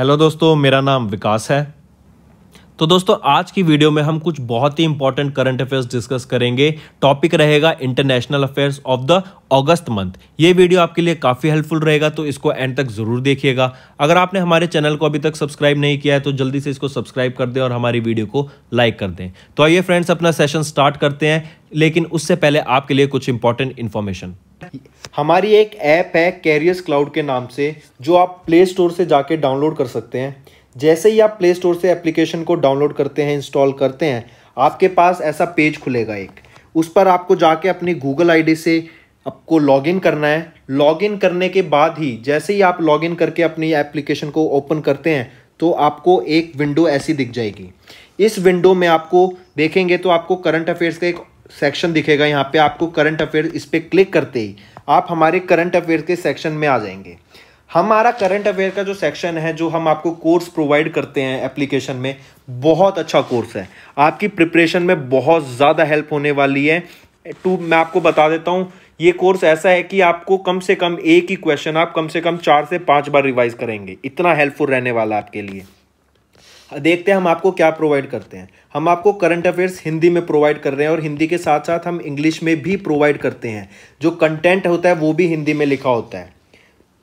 Hello दोस्तों, मेरा नाम विकास है। तो दोस्तों आज की वीडियो में हम कुछ बहुत ही इंपॉर्टेंट करंट अफेयर्स डिस्कस करेंगे। टॉपिक रहेगा international affairs of the August month. ये वीडियो आपके लिए काफ़ी हेल्पफुल रहेगा, तो इसको एंड तक ज़रूर देखिएगा। अगर आपने हमारे चैनल को अभी तक सब्सक्राइब नहीं किया है तो जल्दी से इसको सब्सक्राइब कर दें और हमारी वीडियो को लाइक कर दें। तो आइए फ्रेंड्स, अपना सेशन स्टार्ट करते हैं, लेकिन उससे पहले आपके लिए कुछ इंपॉर्टेंट इन्फॉर्मेशन। हमारी एक ऐप है कैरियर्स क्लाउड के नाम से, जो आप प्ले स्टोर से जाके डाउनलोड कर सकते हैं। जैसे ही आप प्ले स्टोर से एप्लीकेशन को डाउनलोड करते हैं, इंस्टॉल करते हैं, आपके पास ऐसा पेज खुलेगा एक। उस पर आपको जाके अपनी गूगल आईडी से आपको लॉगिन करना है। लॉगिन करने के बाद ही जैसे ही आप लॉगिन करके अपनी एप्लीकेशन को ओपन करते हैं तो आपको एक विंडो ऐसी दिख जाएगी। इस विंडो में आपको देखेंगे तो आपको करंट अफेयर्स का एक सेक्शन दिखेगा। यहाँ पे आपको करंट अफेयर, इस पर क्लिक करते ही आप हमारे करंट अफेयर के सेक्शन में आ जाएंगे। हमारा करंट अफेयर का जो सेक्शन है, जो हम आपको कोर्स प्रोवाइड करते हैं एप्लीकेशन में, बहुत अच्छा कोर्स है। आपकी प्रिपरेशन में बहुत ज़्यादा हेल्प होने वाली है। मैं आपको बता देता हूँ, ये कोर्स ऐसा है कि आपको कम से कम एक ही क्वेश्चन आप कम से कम 4 से 5 बार रिवाइज करेंगे। इतना हेल्पफुल रहने वाला है आपके लिए। देखते हैं हम आपको क्या प्रोवाइड करते हैं। हम आपको करंट अफेयर्स हिंदी में प्रोवाइड कर रहे हैं और हिंदी के साथ साथ हम इंग्लिश में भी प्रोवाइड करते हैं। जो कंटेंट होता है वो भी हिंदी में लिखा होता है।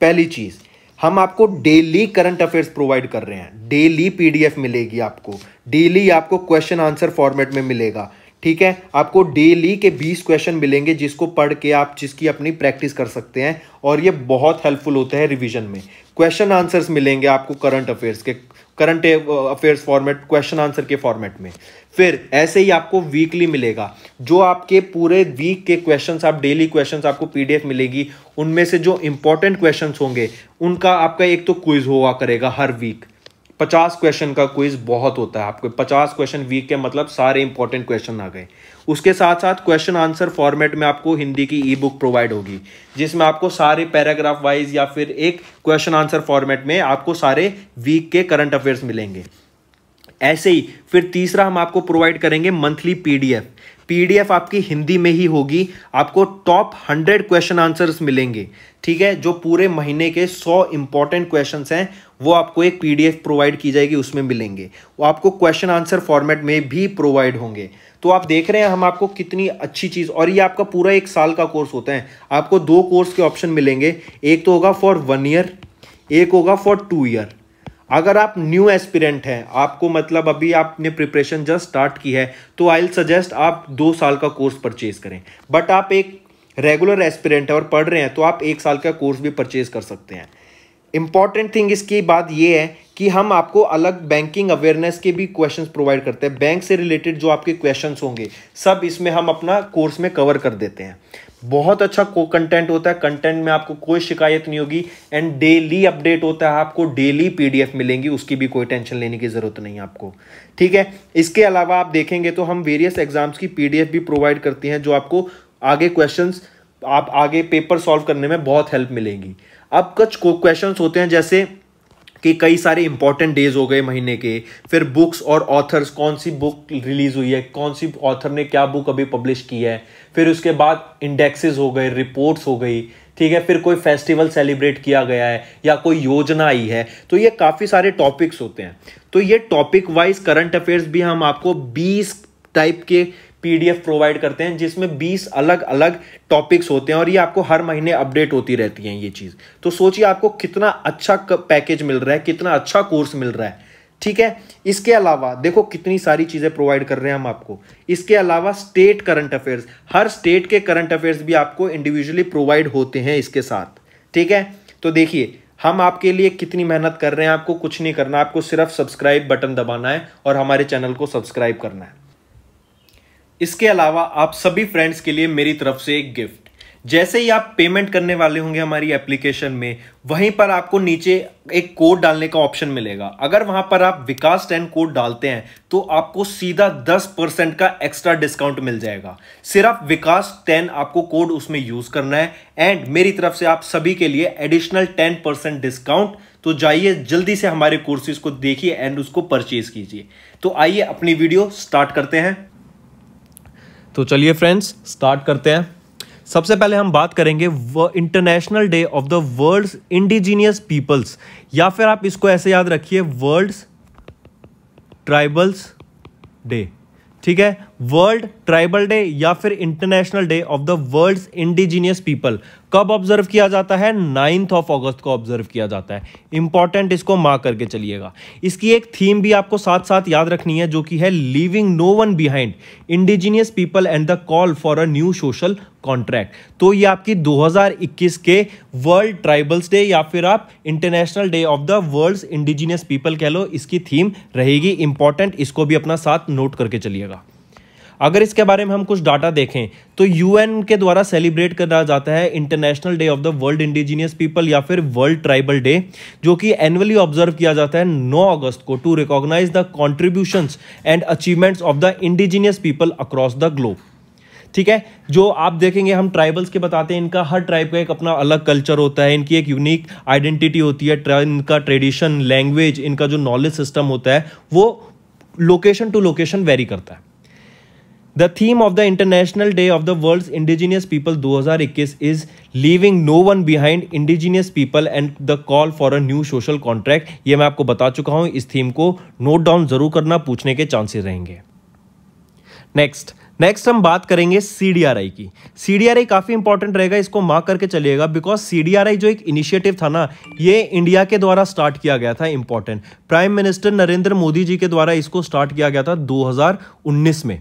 पहली चीज़, हम आपको डेली करंट अफेयर्स प्रोवाइड कर रहे हैं। डेली पीडीएफ मिलेगी आपको, डेली आपको क्वेश्चन आंसर फॉर्मेट में मिलेगा। ठीक है, आपको डेली के 20 क्वेश्चन मिलेंगे जिसको पढ़ के आप जिसकी अपनी प्रैक्टिस कर सकते हैं, और ये बहुत हेल्पफुल होता है रिवीजन में। क्वेश्चन आंसर्स मिलेंगे आपको current affairs format, question answer के फॉर्मेट में। फिर ऐसे ही आपको वीकली मिलेगा, जो आपके पूरे वीक के क्वेश्चंस, आप डेली क्वेश्चंस आपको पीडीएफ मिलेगी। उनमें से जो इंपॉर्टेंट क्वेश्चंस होंगे उनका आपका एक तो क्विज हुआ करेगा हर वीक। 50 क्वेश्चन का क्विज बहुत होता है। आपको 50 क्वेश्चन वीक के मतलब सारे इंपॉर्टेंट क्वेश्चन आ गए। उसके साथ साथ क्वेश्चन आंसर फॉर्मेट में आपको हिंदी की ई बुक प्रोवाइड होगी, जिसमें आपको सारे पैराग्राफ वाइज या फिर एक क्वेश्चन आंसर फॉर्मेट में आपको सारे वीक के करंट अफेयर्स मिलेंगे। ऐसे ही फिर तीसरा हम आपको प्रोवाइड करेंगे मंथली पीडीएफ। पीडीएफ आपकी हिंदी में ही होगी। आपको टॉप 100 क्वेश्चन आंसर्स मिलेंगे। ठीक है, जो पूरे महीने के 100 इंपॉर्टेंट क्वेश्चंस हैं वो आपको एक पीडीएफ प्रोवाइड की जाएगी, उसमें मिलेंगे। वो आपको क्वेश्चन आंसर फॉर्मेट में भी प्रोवाइड होंगे। तो आप देख रहे हैं हम आपको कितनी अच्छी चीज़, और ये आपका पूरा 1 साल का कोर्स होता है। आपको 2 कोर्स के ऑप्शन मिलेंगे, एक तो होगा फॉर 1 ईयर, एक होगा फॉर 2 ईयर। अगर आप न्यू एस्पिरेंट हैं, आपको मतलब अभी आपने प्रिपरेशन जस्ट स्टार्ट की है, तो आई विल सजेस्ट आप 2 साल का कोर्स परचेज करें। बट आप एक रेगुलर एस्पिरेंट है और पढ़ रहे हैं तो आप 1 साल का कोर्स भी परचेज कर सकते हैं। इंपॉर्टेंट थिंग इसकी बात यह है कि हम आपको अलग बैंकिंग अवेयरनेस के भी क्वेश्चंस प्रोवाइड करते हैं। बैंक से रिलेटेड जो आपके क्वेश्चंस होंगे सब इसमें हम अपना कोर्स में कवर कर देते हैं। बहुत अच्छा कंटेंट होता है। कंटेंट में आपको कोई शिकायत नहीं होगी, एंड डेली अपडेट होता है। आपको डेली पीडीएफ मिलेंगी, उसकी भी कोई टेंशन लेने की जरूरत नहीं है आपको। ठीक है, इसके अलावा आप देखेंगे तो हम वेरियस एग्जाम्स की पीडीएफ भी प्रोवाइड करती हैं, जो आपको आगे क्वेश्चंस, आप आगे पेपर सॉल्व करने में बहुत हेल्प मिलेगी। अब कुछ क्वेश्चंस होते हैं जैसे कि कई सारे इंपॉर्टेंट डेज हो गए महीने के, फिर बुक्स और ऑथर्स, कौन सी बुक रिलीज हुई है, कौन सी ऑथर ने क्या बुक अभी पब्लिश की है, फिर उसके बाद इंडेक्सेस हो गए, रिपोर्ट्स हो गई। ठीक है, फिर कोई फेस्टिवल सेलिब्रेट किया गया है या कोई योजना आई है। तो ये काफ़ी सारे टॉपिक्स होते हैं। तो ये टॉपिक वाइज करंट अफेयर्स भी हम आपको 20 टाइप के पीडीएफ प्रोवाइड करते हैं, जिसमें 20 अलग अलग टॉपिक्स होते हैं, और ये आपको हर महीने अपडेट होती रहती हैं ये चीज़। तो सोचिए आपको कितना अच्छा पैकेज मिल रहा है, कितना अच्छा कोर्स मिल रहा है। ठीक है, इसके अलावा देखो कितनी सारी चीज़ें प्रोवाइड कर रहे हैं हम आपको। इसके अलावा स्टेट करंट अफेयर्स, हर स्टेट के करंट अफेयर्स भी आपको इंडिविजुअली प्रोवाइड होते हैं इसके साथ। ठीक है, तो देखिए हम आपके लिए कितनी मेहनत कर रहे हैं। आपको कुछ नहीं करना, आपको सिर्फ सब्सक्राइब बटन दबाना है और हमारे चैनल को सब्सक्राइब करना है। इसके अलावा आप सभी फ्रेंड्स के लिए मेरी तरफ से एक गिफ्ट, जैसे ही आप पेमेंट करने वाले होंगे हमारी एप्लीकेशन में, वहीं पर आपको नीचे एक कोड डालने का ऑप्शन मिलेगा। अगर वहां पर आप विकास 10 कोड डालते हैं तो आपको सीधा 10% का एक्स्ट्रा डिस्काउंट मिल जाएगा। सिर्फ विकास 10 आपको कोड उसमें यूज करना है, एंड मेरी तरफ से आप सभी के लिए एडिशनल 10% डिस्काउंट। तो जाइए जल्दी से हमारे कोर्सेज को देखिए एंड उसको परचेज कीजिए। तो आइए अपनी वीडियो स्टार्ट करते हैं। तो चलिए फ्रेंड्स स्टार्ट करते हैं। सबसे पहले हम बात करेंगे international day of the world's indigenous peoples, या फिर आप इसको ऐसे याद रखिए वर्ल्ड्स ट्राइबल्स डे। ठीक है, वर्ल्ड ट्राइबल डे या फिर international day of the world's indigenous people कब ऑब्जर्व किया जाता है? 9 अगस्त को ऑब्जर्व किया जाता है। इंपॉर्टेंट, इसको मार्क करके चलिएगा। इसकी एक थीम भी आपको साथ साथ याद रखनी है, जो कि है leaving no one behind, indigenous people and the call for a new social contract. तो ये आपकी 2021 के वर्ल्ड ट्राइबल्स डे या फिर आप international day of the world's indigenous people कह लो, इसकी थीम रहेगी। इंपॉर्टेंट, इसको भी अपना साथ नोट करके चलिएगा। अगर इसके बारे में हम कुछ डाटा देखें तो यूएन के द्वारा सेलिब्रेट करा जाता है international day of the world indigenous people या फिर वर्ल्ड ट्राइबल डे, जो कि एनुअली ऑब्जर्व किया जाता है 9 अगस्त को, to recognise the contributions and achievements of the indigenous people across the globe. ठीक है, जो आप देखेंगे हम ट्राइबल्स के बताते हैं, इनका हर ट्राइब का एक अपना अलग कल्चर होता है, इनकी एक यूनिक आइडेंटिटी होती है, इनका ट्रेडिशन, लैंग्वेज, इनका जो नॉलेज सिस्टम होता है वो लोकेशन टू लोकेशन वेरी करता है। The theme of the International Day of the World's Indigenous People 2021 is Leaving No One Behind, Indigenous People and the Call for a New Social Contract। ये मैं आपको बता चुका हूं, इस थीम को नोट डाउन जरूर करना, पूछने के चांसेस रहेंगे। नेक्स्ट हम बात करेंगे CDRI की। CDRI काफी इंपॉर्टेंट रहेगा, इसको मार्क करके चलिएगा, बिकॉज CDRI जो एक इनिशिएटिव था ना, ये इंडिया के द्वारा स्टार्ट किया गया था। Important, prime minister Narendra Modi ji के द्वारा इसको स्टार्ट किया गया था 2019 में।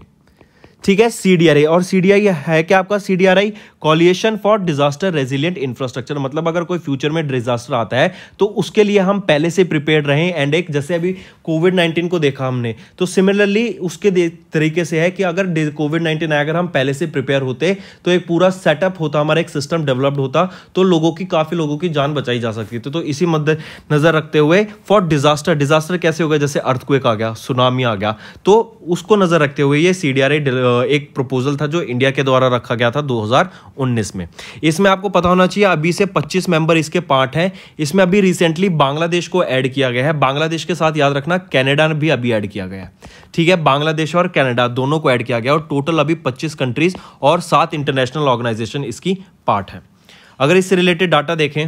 ठीक है, CDRI। और CDRI है क्या आपका? CDRI coalition for disaster resilient infrastructure. मतलब अगर कोई फ्यूचर में डिजास्टर आता है तो उसके लिए हम पहले से प्रिपेयर रहें। एंड एक जैसे अभी कोविड-19 को देखा हमने, तो सिमिलरली उसके तरीके से है कि अगर कोविड-19 आया, अगर हम पहले से प्रिपेयर होते तो एक पूरा सेटअप होता, हमारा एक सिस्टम डेवलप्ड होता, तो काफी लोगों की जान बचाई जा सकती थी। तो इसी मद्दे नजर रखते हुए फॉर डिजास्टर कैसे हो गया? जैसे अर्थक्वेक आ गया, सुनामी आ गया, तो उसको नजर रखते हुए ये CDRI एक प्रपोजल था जो इंडिया के द्वारा रखा गया था 2019 में। इसमें आपको पता होना चाहिए अभी से 25 मेंबर इसके पार्ट हैं। इसमें अभी रिसेंटली बांग्लादेश को ऐड किया गया है। बांग्लादेश के साथ याद रखना कनाडा भी अभी ऐड किया गया है। ठीक है, बांग्लादेश और कनाडा दोनों को ऐड किया गया और टोटल अभी 25 कंट्रीज और 7 इंटरनेशनल ऑर्गेनाइजेशन इसकी पार्ट है। अगर इससे रिलेटेड डाटा देखें,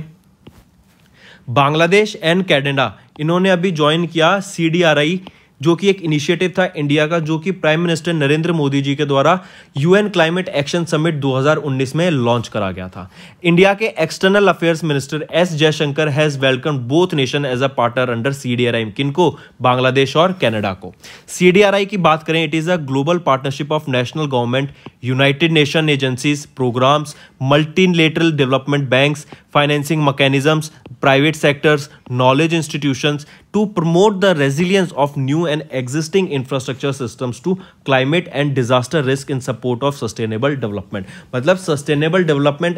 बांग्लादेश एंड कनाडा इन्होंने अभी ज्वाइन किया CDRI, जो कि एक इनिशिएटिव था इंडिया का, जो कि प्राइम मिनिस्टर नरेंद्र मोदी जी के द्वारा UN क्लाइमेट एक्शन समिट 2019 में लॉन्च करा गया था। इंडिया के external affairs minister S Jaishankar has welcome both nation as a partner under CDRI। किनको? बांग्लादेश और कनाडा को। CDRI की बात करें, it is a global partnership of national government, united nation agencies, programmes, multilateral development banks, financing mechanisms, private sectors, knowledge institutions to promote the resilience of new and existing infrastructure systems to climate and disaster risk in support of sustainable development। मतलब sustainable development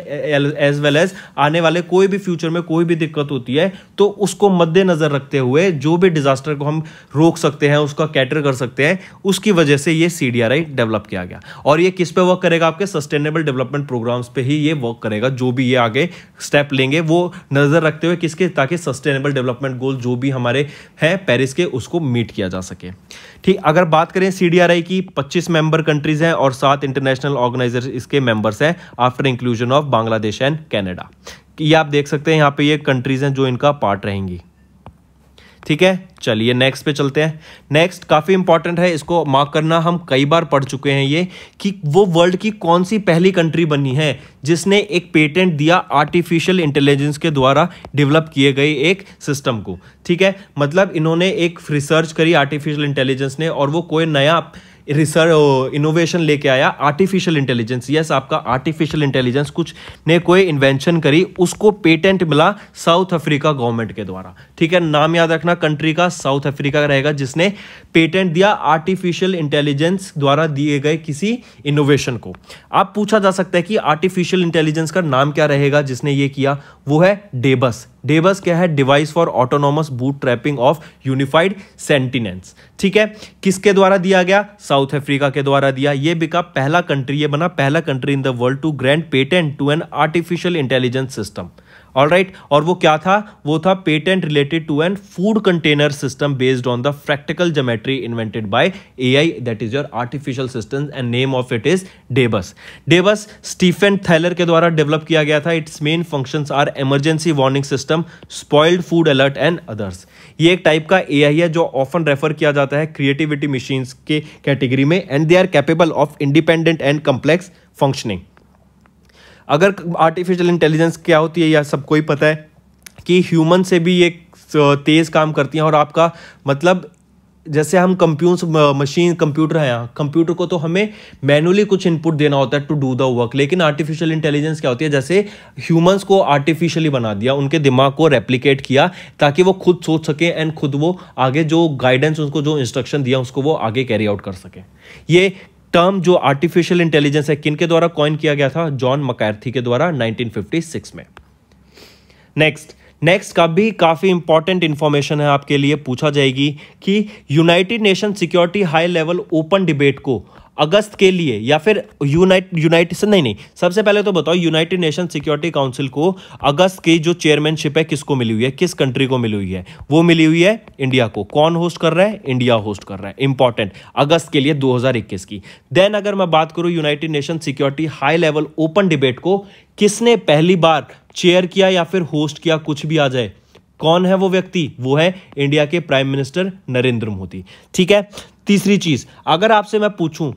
as well as आने वाले कोई भी future में कोई भी दिक्कत होती है तो उसको मद्देनजर रखते हुए जो भी डिजास्टर को हम रोक सकते हैं, उसका कैटर कर सकते हैं, उसकी वजह से ये CDRI डेवलप किया गया। और ये किस पे वर्क करेगा? आपके सस्टेनेबल डेवलपमेंट प्रोग्राम्स पे ही ये वर्क करेगा। जो भी ये आगे स्टेप लेंगे वो नजर रखते हुए किसके? ताकि सस्टेनेबल डेवलपमेंट गोल जो भी हमारे है पेरिस के, उसको मीट किया जा सके। ठीक, अगर बात करें CDRI की, 25 मेंबर कंट्रीज हैं और 7 इंटरनेशनल ऑर्गेनाइजर इसके मेंबर्स हैं after inclusion of Bangladesh and Canada. ये आप देख सकते हैं यहाँ पे ये कंट्रीज हैं जो इनका पार्ट रहेंगी। ठीक है, चलिए नेक्स्ट पे चलते हैं। नेक्स्ट काफी इंपॉर्टेंट है, इसको मार्क करना, हम कई बार पढ़ चुके हैं ये, कि वो वर्ल्ड की कौन सी पहली कंट्री बनी है जिसने एक पेटेंट दिया आर्टिफिशियल इंटेलिजेंस के द्वारा डेवलप किए गए एक सिस्टम को। ठीक है, मतलब इन्होंने एक रिसर्च करी आर्टिफिशियल इंटेलिजेंस ने, और वो कोई नया रिसर्च इनोवेशन लेके आया, आर्टिफिशियल इंटेलिजेंस। यस, आपका आर्टिफिशियल इंटेलिजेंस कुछ ने कोई इन्वेंशन करी, उसको पेटेंट मिला साउथ अफ्रीका गवर्नमेंट के द्वारा। ठीक है, नाम याद रखना कंट्री का, साउथ अफ्रीका रहेगा जिसने पेटेंट दिया आर्टिफिशियल इंटेलिजेंस द्वारा दिए गए किसी इनोवेशन को। आप पूछा जा सकता है कि आर्टिफिशियल इंटेलिजेंस का नाम क्या रहेगा जिसने ये किया? वो है डेबस। डेबस क्या है? Device for autonomous bootstrapping of unified sentience. ठीक है, किसके द्वारा दिया गया? साउथ अफ्रीका के द्वारा दिया। ये बिका पहला कंट्री, ये बना पहला country in the world to grant patent to an artificial intelligence system. Alright, और वो क्या था? वो था patent related to an food container system based on the fractal geometry invented by AI, that is your artificial system, and name of it is DABUS. DABUS Stephen Thaler के द्वारा develop किया गया था। Its main functions are emergency warning system, spoiled food alert and others. ये एक type का AI है जो ऑफन रेफर किया जाता है क्रिएटिविटी मशीन्स के कैटेगरी में, and they are capable of independent and complex functioning. अगर आर्टिफिशियल इंटेलिजेंस क्या होती है या सबको ही पता है कि ह्यूमन से भी एक तेज काम करती हैं, और आपका मतलब जैसे हम कंप्यूटर है, कंप्यूटर को तो हमें मैनुअली कुछ इनपुट देना होता है टू डू द वर्क, लेकिन आर्टिफिशियल इंटेलिजेंस क्या होती है, जैसे ह्यूमंस को आर्टिफिशियली बना दिया, उनके दिमाग को रेप्लिकेट किया ताकि वो खुद सोच सके एंड खुद वो आगे जो गाइडेंस, उसको जो इंस्ट्रक्शन दिया उसको वो आगे कैरी आउट कर सके। ये टर्म जो आर्टिफिशियल इंटेलिजेंस है किन के द्वारा कॉइन किया गया था? जॉन मैकार्थी के द्वारा 1956 में। नेक्स्ट का भी काफी इंपॉर्टेंट इंफॉर्मेशन है आपके लिए, पूछा जाएगी कि United nation security high level open debate को अगस्त के लिए, या फिर सबसे पहले तो बताओ यूनाइटेड नेशन सिक्योरिटी काउंसिल को अगस्त की जो चेयरमैनशिप है किसको मिली हुई है, किस कंट्री को मिली हुई है? वो मिली हुई है इंडिया को। कौन होस्ट कर रहा है? इंडिया होस्ट कर रहा है। इंपॉर्टेंट, अगस्त के लिए 2021 की। देन अगर मैं बात करूं United nation security high level open debate को किसने पहली बार चेयर किया या फिर होस्ट किया, कुछ भी आ जाए, कौन है वो व्यक्ति? वो है इंडिया के प्राइम मिनिस्टर नरेंद्र मोदी। ठीक है। तीसरी चीज, अगर आपसे मैं पूछूं,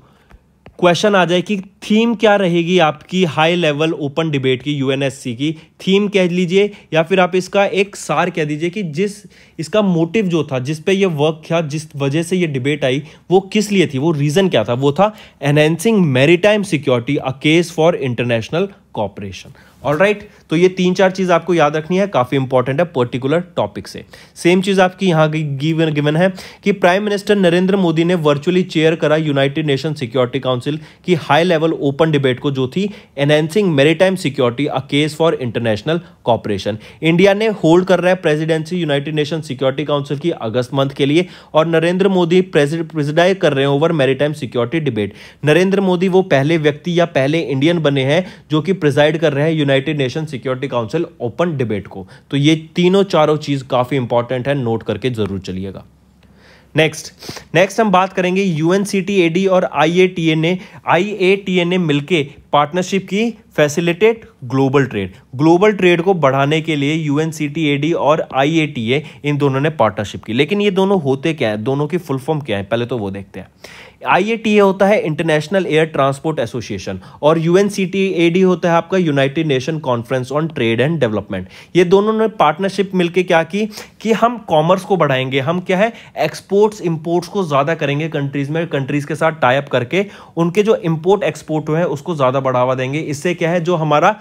क्वेश्चन आ जाए कि थीम क्या रहेगी आपकी हाई लेवल ओपन डिबेट की, यूएनएससी की थीम कह लीजिए, या फिर आप इसका एक सार कह दीजिए कि जिस इसका मोटिव जो था, जिस पे ये वर्क किया, जिस वजह से ये डिबेट आई, वो किस लिए थी, वो रीजन क्या था? वो था enhancing maritime security, a case for international cooperation. Alright, तो ये 3-4 चीज आपको याद रखनी है, काफी इंपॉर्टेंट है पर्टिकुलर टॉपिक से। सेम चीज आपकी यहां गिवन है कि प्राइम मिनिस्टर नरेंद्र मोदी ने वर्चुअली चेयर करा यूनाइटेड नेशन सिक्योरिटी काउंसिल की हाई लेवल ओपन डिबेट को, जो थी enhancing maritime security, a case for international cooperation. India ने होल्ड कर रहा है presidency united nation security council की अगस्त मंथ के लिए, और नरेंद्र मोदी प्रेसिडाइज कर रहे हैं over maritime security debate. Narendra Modi वो पहले व्यक्ति या पहले इंडियन बने हैं जो कि प्रिजाइड कर रहे हैं United nation security council open debate को। तो ये तीनों चारों चीज काफी इंपॉर्टेंट है, नोट करके जरूर चलिएगा। नेक्स्ट हम बात करेंगे यूएनसीटीएडी और आईएटीए ने मिलके पार्टनरशिप की फैसिलिटेट ग्लोबल ट्रेड को बढ़ाने के लिए यूएनसीटीएडी और आईएटीए इन दोनों ने पार्टनरशिप की। लेकिन ये दोनों होते क्या है, दोनों की फुल फॉर्म क्या है, पहले तो वो देखते हैं। आईएटीए होता है इंटरनेशनल एयर ट्रांसपोर्ट एसोसिएशन, और यूएनसीटीएडी होता है आपका United nation conference on trade and development. ये दोनों ने पार्टनरशिप मिलकर क्या की कि हम कॉमर्स को बढ़ाएंगे, हम क्या है एक्सपोर्ट्स इंपोर्ट्स को ज्यादा करेंगे कंट्रीज में, कंट्रीज के साथ टाई अप करके उनके जो इंपोर्ट एक्सपोर्ट है उसको ज्यादा बढ़ावा देंगे। इससे क्या है जो हमारा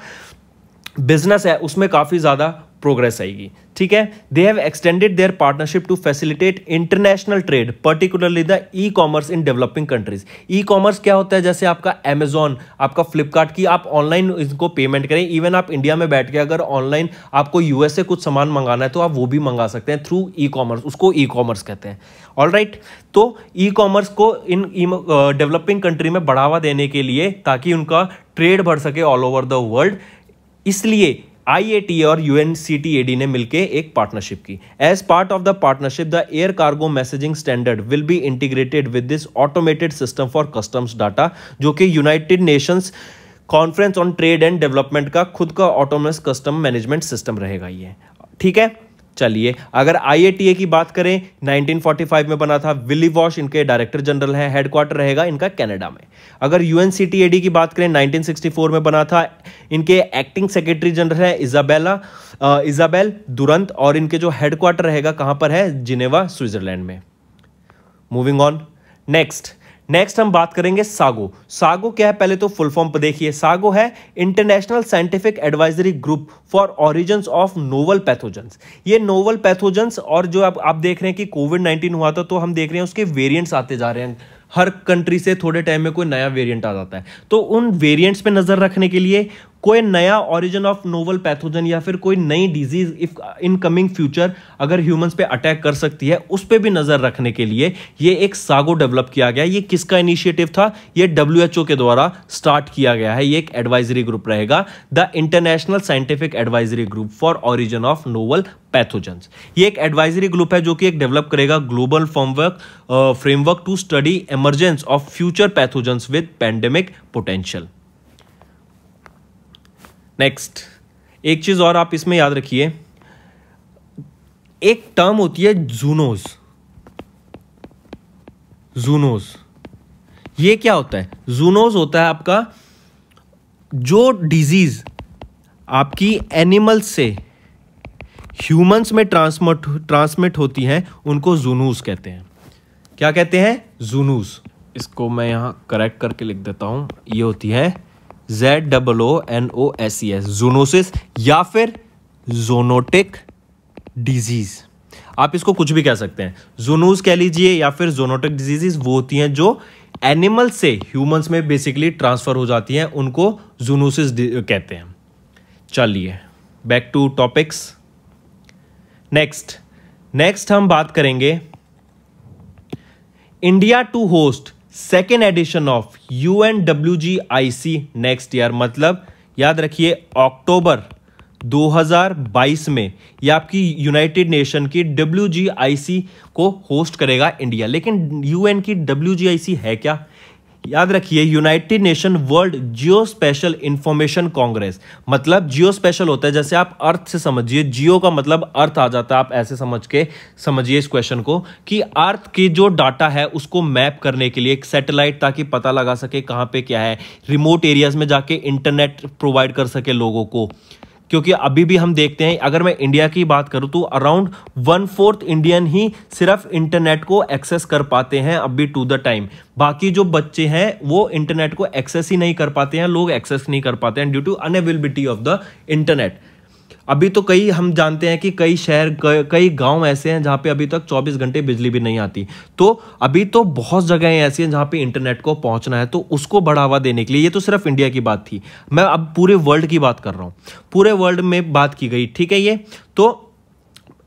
बिजनेस है उसमें काफी ज्यादा प्रोग्रेस आएगी। ठीक है। They have extended their partnership to facilitate international trade, particularly the e commerce in developing countries. E commerce क्या होता है? जैसे आपका अमेजॉन, आपका फ्लिपकार्ट की आप ऑनलाइन इनको पेमेंट करें। इवन आप इंडिया में बैठ के अगर ऑनलाइन आपको यूएस से कुछ सामान मंगाना है तो आप वो भी मंगा सकते हैं थ्रू ई कॉमर्स, उसको ई कॉमर्स कहते हैं। ऑलराइट, तो ई कॉमर्स को इन डेवलपिंग कंट्री में बढ़ावा देने के लिए, ताकि उनका ट्रेड बढ़ सके ऑल ओवर द वर्ल्ड, इसलिए आईएटीए और यूएनसीटीएडी ने मिलकर एक पार्टनरशिप की। As part of the partnership the air cargo messaging standard will be integrated with this automated system for customs data, जो कि united nations conference on trade and development का खुद का ऑटोनमस कस्टम मैनेजमेंट सिस्टम रहेगा ये। ठीक है। चलिए, अगर आईएटीए की बात करें 1945 में बना था, विली वॉश इनके डायरेक्टर जनरल हैं, हेडक्वार्टर रहेगा इनका कनाडा में। अगर यूएनसीटीएडी की बात करें 1964 में बना था, इनके एक्टिंग सेक्रेटरी जनरल है इजाबेल दुरंत, और इनके जो हेडक्वार्टर रहेगा कहां पर है? जिनेवा स्विट्जरलैंड में। मूविंग ऑन, नेक्स्ट हम बात करेंगे सागो क्या है? पहले तो फुल फॉर्म पर देखिए। सागो है international scientific advisory group for origins of novel pathogens. ये नोवल पैथोजेंस, और जो आप देख रहे हैं कि कोविड-19 हुआ था तो हम देख रहे हैं उसके वेरिएंट्स आते जा रहे हैं, हर कंट्री से थोड़े टाइम में कोई नया वेरिएंट आ जाता है। तो उन वेरिएंट्स पे नजर रखने के लिए कोई नया ओरिजिन ऑफ नोवल पैथोजन या फिर कोई नई disease if in coming future अगर ह्यूमंस पे अटैक कर सकती है, उस पे भी नजर रखने के लिए ये एक सागो डेवलप किया गया। ये किसका इनिशिएटिव था? ये WHO के द्वारा स्टार्ट किया गया है। ये एक एडवाइजरी ग्रुप रहेगा, the international scientific advisory group for origin of novel pathogens. ये एक एडवाइजरी ग्रुप है जो कि एक डेवलप करेगा global framework to study emergence of future pathogens with pandemic potential. Next, एक चीज और आप इसमें याद रखिए, एक टर्म होती है जूनोज। जूनोज ये क्या होता है? जूनोज होता है आपका जो डिजीज आपकी एनिमल से ह्यूमंस में ट्रांसमिट होती हैं, उनको जूनूस कहते हैं। क्या कहते हैं? जूनूस। इसको मैं यहां करेक्ट करके लिख देता हूं, ये होती है ZOONOSES, जूनोसिस या फिर जोनोटिक डिजीज। आप इसको कुछ भी कह सकते हैं, जूनूस कह लीजिए या फिर जोनोटिक डिजीजेस। वो होती हैं जो एनिमल से ह्यूमंस में बेसिकली ट्रांसफर हो जाती हैं, उनको जूनोसिस कहते हैं। चलिए बैक टू टॉपिक्स। नेक्स्ट हम बात करेंगे India to host second edition of UNWGIC next year. मतलब याद रखिए अक्टूबर 2022 में ये आपकी यूनाइटेड नेशन की WGIC को होस्ट करेगा इंडिया। लेकिन UN की WGIC है क्या? याद रखिए united nation world geo spatial information congress. मतलब जियो स्पेशल होता है, जैसे आप अर्थ से समझिए, जियो का मतलब अर्थ आ जाता है। आप ऐसे समझ के समझिए इस क्वेश्चन को कि अर्थ की जो डाटा है उसको मैप करने के लिए एक सैटेलाइट, ताकि पता लगा सके कहां पे क्या है, रिमोट एरियाज में जाके इंटरनेट प्रोवाइड कर सके लोगों को। क्योंकि अभी भी हम देखते हैं, अगर मैं इंडिया की बात करूं तो अराउंड 1/4 इंडियन ही सिर्फ इंटरनेट को एक्सेस कर पाते हैं अभी टू द टाइम। बाकी जो बच्चे हैं वो इंटरनेट को एक्सेस ही नहीं कर पाते हैं, लोग एक्सेस नहीं कर पाते हैं due to unavailability of the internet. अभी तो कई हम जानते हैं कि कई शहर कई गांव ऐसे हैं जहां पे अभी तक 24 घंटे बिजली भी नहीं आती। तो अभी तो बहुत जगहें ऐसी हैं जहां पे इंटरनेट को पहुंचना है, तो उसको बढ़ावा देने के लिए, ये तो सिर्फ इंडिया की बात थी, मैं अब पूरे वर्ल्ड की बात कर रहा हूं, पूरे वर्ल्ड में बात की गई, ठीक है। ये तो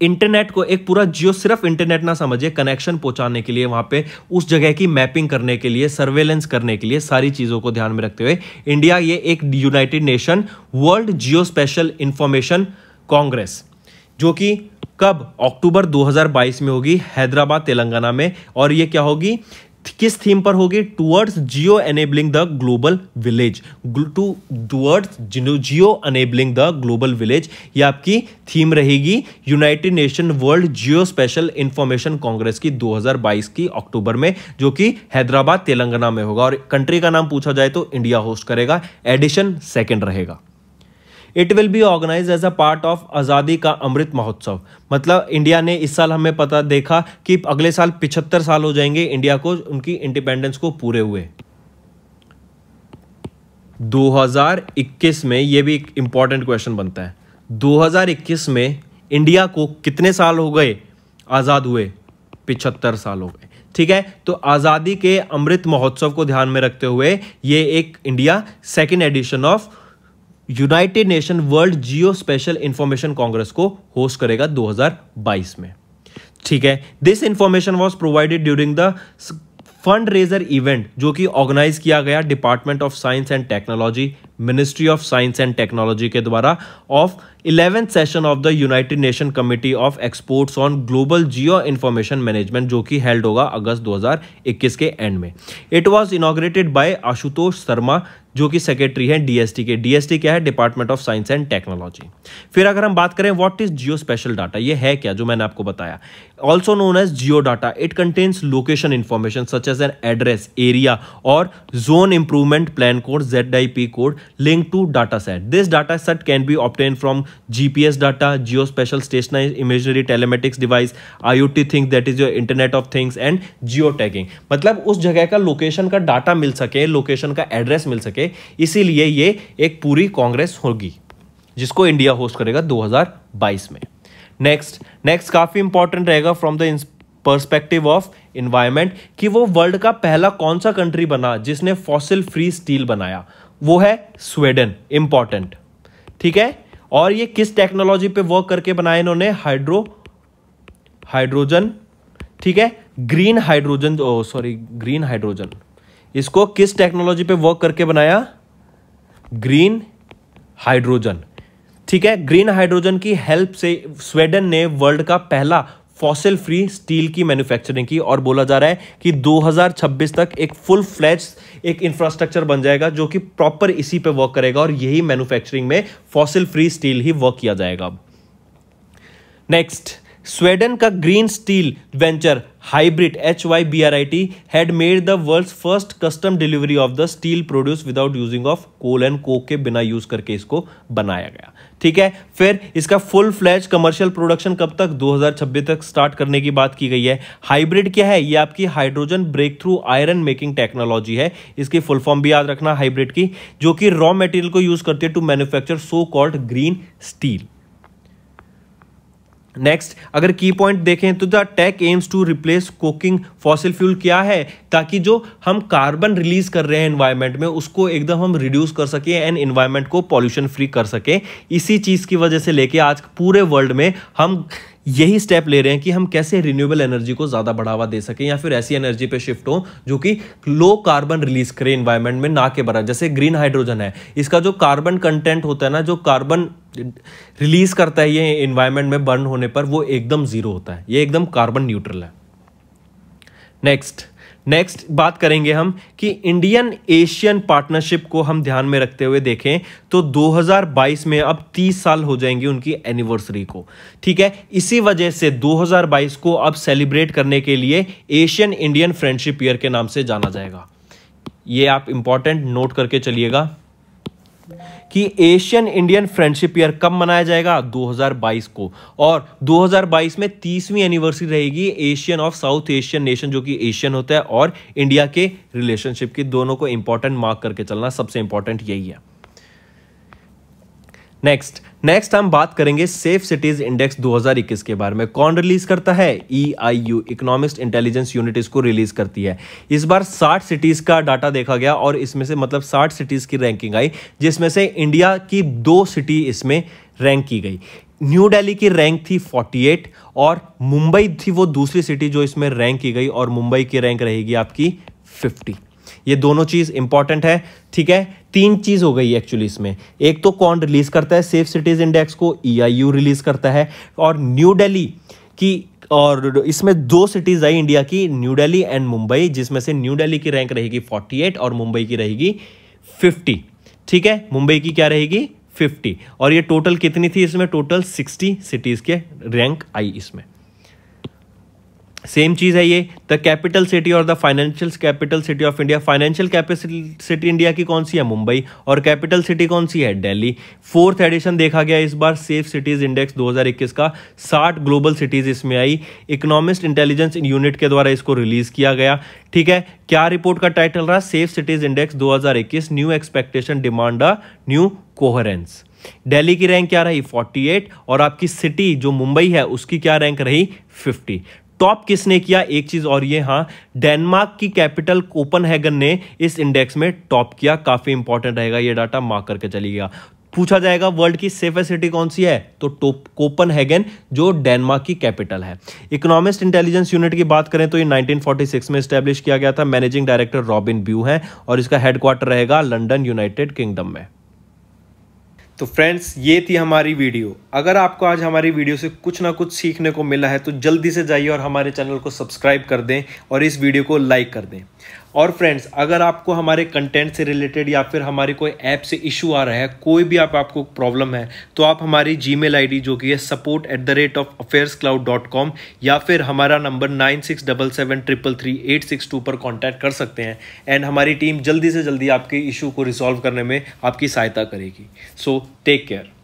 इंटरनेट को एक पूरा जियो, सिर्फ इंटरनेट ना समझिए, कनेक्शन पहुंचाने के लिए, वहां पे उस जगह की मैपिंग करने के लिए, सर्वेलेंस करने के लिए, सारी चीजों को ध्यान में रखते हुए इंडिया ये एक United nation world geo spatial information Congress, जो कि कब अक्टूबर 2022 में होगी हैदराबाद तेलंगाना में। और ये क्या होगी, किस थीम पर होगी? Towards Jio enabling the global village. Towards Jio enabling the global village, ये आपकी थीम रहेगी United nation world geo spatial information Congress की 2022 की अक्टूबर में, जो कि हैदराबाद तेलंगाना में होगा। और कंट्री का नाम पूछा जाए तो इंडिया होस्ट करेगा, एडिशन सेकेंड रहेगा। It will be organise as a part of Azadi ka Amrit Mahotsav. मतलब इंडिया ने इस साल हमें पता देखा कि अगले साल 75 साल हो जाएंगे इंडिया को, उनकी इंडिपेंडेंस को पूरे हुए। 2021 में, यह भी एक इंपॉर्टेंट क्वेश्चन बनता है, 2021 में इंडिया को कितने साल हो गए आज़ाद हुए? 75 साल हो गए, ठीक है। तो आज़ादी के अमृत महोत्सव को ध्यान में रखते हुए ये एक India second edition of United nation world geo spatial information Congress को होस्ट करेगा 2022 में, ठीक है। This information was provided during the fund raiser event, जो कि ऑर्गेनाइज किया गया department of science and technology, ministry of science and technology के द्वारा of 11th session of the United nation committee of exports on global geo information management, जो कि held होगा अगस्त 2021 के एंड में। It was inaugurated by Ashutosh Sharma, जो कि secretary है DST के। DST क्या है? Department of science and technology. फिर अगर हम बात करें what is geo spatial data, ये है क्या जो मैंने आपको बताया? Also known as geo data, it contains location information such as an address, area और zone improvement plan code, ZIP code linked to data set. This data set can be obtained from GPS data, geospatial stationary imagery telematics device, IoT things, that is your Internet of Things and geotagging। मतलब उस जगह का location का data मिल सके, location का address मिल सके, इसीलिए ये एक पूरी कांग्रेस होगी जिसको इंडिया होस्ट करेगा 2022 में। नेक्स्ट काफी इंपॉर्टेंट रहेगा from the perspective of environment, कि वो वर्ल्ड का पहला कौन सा कंट्री बना जिसने फॉसिल फ्री स्टील बनाया। वो है स्वीडन, इंपॉर्टेंट, ठीक है। और ये किस टेक्नोलॉजी पे वर्क करके बनाया इन्होंने? हाइड्रोजन, ठीक है, ग्रीन हाइड्रोजन। इसको किस टेक्नोलॉजी पे वर्क करके बनाया? ग्रीन हाइड्रोजन, ठीक है। ग्रीन हाइड्रोजन की हेल्प से स्वीडन ने वर्ल्ड का पहला फॉसिल फ्री स्टील की मैन्युफैक्चरिंग की, और बोला जा रहा है कि 2026 तक एक फुल फ्लैज एक इंफ्रास्ट्रक्चर बन जाएगा जो कि प्रॉपर इसी पे वर्क करेगा, और यही मैन्युफैक्चरिंग में फॉसिल फ्री स्टील ही वर्क किया जाएगा। नेक्स्ट, स्वीडन का green steel venture hybrid HYBRIT had made the world's first custom delivery of the steel produce without using of coal and coke के बिना यूज करके इसको बनाया गया, ठीक है। फिर इसका फुल फ्लैज कमर्शियल प्रोडक्शन कब तक? 2026 तक स्टार्ट करने की बात की गई है। हाइब्रिड क्या है? ये आपकी hydrogen breakthrough iron making technology है, इसकी फुल फॉर्म भी याद रखना हाइब्रिड की, जो कि रॉ मटेरियल को यूज करती है to manufacture so called green steel. Next, अगर की पॉइंट देखें तो the tech aims to replace coking fossil fuel. क्या है? ताकि जो हम कार्बन रिलीज कर रहे हैं एनवायरनमेंट में उसको एकदम हम रिड्यूस कर सके एंड एनवायरनमेंट को पॉल्यूशन फ्री कर सके। इसी चीज की वजह से लेके आज पूरे वर्ल्ड में हम यही स्टेप ले रहे हैं कि हम कैसे रिन्यूएबल एनर्जी को ज्यादा बढ़ावा दे सकें, या फिर ऐसी एनर्जी पे शिफ्ट हो जो कि लो कार्बन रिलीज करे एनवायरनमेंट में, ना के बराबर। जैसे ग्रीन हाइड्रोजन है, इसका जो कार्बन कंटेंट होता है ना, जो कार्बन रिलीज करता है ये एनवायरनमेंट में बर्न होने पर, वो एकदम जीरो होता है, ये एकदम कार्बन न्यूट्रल है। नेक्स्ट बात करेंगे हम कि इंडियन एशियन पार्टनरशिप को हम ध्यान में रखते हुए देखें तो 2022 में अब 30 साल हो जाएंगे उनकी एनिवर्सरी को, ठीक है। इसी वजह से 2022 को अब सेलिब्रेट करने के लिए एशियन इंडियन फ्रेंडशिप ईयर के नाम से जाना जाएगा। ये आप इंपॉर्टेंट नोट करके चलिएगा कि एशियन इंडियन फ्रेंडशिप ईयर कब मनाया जाएगा? 2022 को। और 2022 में 30वीं एनिवर्सरी रहेगी Asian of south Asian nation, जो कि एशियन होता है, और इंडिया के रिलेशनशिप की। दोनों को इंपॉर्टेंट मार्क करके चलना, सबसे इंपॉर्टेंट यही है। नेक्स्ट हम बात करेंगे सेफ सिटीज इंडेक्स 2021 के बारे में। कौन रिलीज करता है? EIU, इकोनॉमिस्ट इंटेलिजेंस यूनिट इसको रिलीज करती है। इस बार 60 सिटीज का डाटा देखा गया, और इसमें से मतलब 60 सिटीज की रैंकिंग आई, जिसमें से इंडिया की 2 सिटी इसमें रैंक की गई। न्यू दिल्ली की रैंक थी 48 और मुंबई थी वो दूसरी सिटी जो इसमें रैंक की गई, और मुंबई की रैंक रहेगी आपकी 50। ये दोनों चीज इंपॉर्टेंट है, ठीक है। 3 चीज हो गई एक्चुअली इसमें। एक तो कौन रिलीज करता है सेफ सिटीज इंडेक्स को? EIU रिलीज करता है। और न्यू दिल्ली की, और इसमें 2 सिटीज आई इंडिया की, न्यू दिल्ली एंड मुंबई, जिसमें से न्यू दिल्ली की रैंक रहेगी 48 और मुंबई की रहेगी 50, ठीक है। मुंबई की क्या रहेगी? 50। और ये टोटल कितनी थी इसमें? टोटल 60 सिटीज के रैंक आई इसमें। सेम चीज है ये। द कैपिटल सिटी और the financial capital city of India. Financial capital city India की कौन सी है? मुंबई। और कैपिटल सिटी कौन सी है? दिल्ली। 4th एडिशन देखा गया इस बार सेफ सिटीज इंडेक्स 2021 का। 60 ग्लोबल सिटीज इसमें आई। इकोनॉमिस्ट इंटेलिजेंस यूनिट के द्वारा इसको रिलीज किया गया, ठीक है। क्या रिपोर्ट का टाइटल रहा? Safe cities index 2021, new expectation demand a new coherence. Delhi की रैंक क्या रही? 48। और आपकी सिटी जो मुंबई है उसकी क्या रैंक रही? 50। टॉप किसने किया? एक चीज और ये, हाँ, डेनमार्क की कैपिटल कोपनहेगन ने इस इंडेक्स में टॉप किया। काफी इंपॉर्टेंट रहेगा ये डाटा, मार्क करके चलिएगा। पूछा जाएगा वर्ल्ड की सेफेस्ट सिटी कौन सी है, तो कोपनहेगन जो डेनमार्क की कैपिटल है। इकोनॉमिस्ट इंटेलिजेंस यूनिट की बात करें तो ये 1946 में स्टैब्लिश किया गया था। मैनेजिंग डायरेक्टर रॉबिन ब्यू है और इसका हेडक्वार्टर रहेगा लंदन, यूनाइटेड किंगडम में। तो फ्रेंड्स, ये थी हमारी वीडियो। अगर आपको आज हमारी वीडियो से कुछ ना कुछ सीखने को मिला है तो जल्दी से जाइए और हमारे चैनल को सब्सक्राइब कर दें और इस वीडियो को लाइक कर दें। और फ्रेंड्स, अगर आपको हमारे कंटेंट से रिलेटेड या फिर हमारे कोई ऐप से इशू आ रहा है, कोई भी आपको प्रॉब्लम है, तो आप हमारी जीमेल आईडी जो कि है support@affairscloud.com या फिर हमारा नंबर 9677333862 पर कांटेक्ट कर सकते हैं एंड हमारी टीम जल्दी से जल्दी आपके इशू को रिजॉल्व करने में आपकी सहायता करेगी। So take care.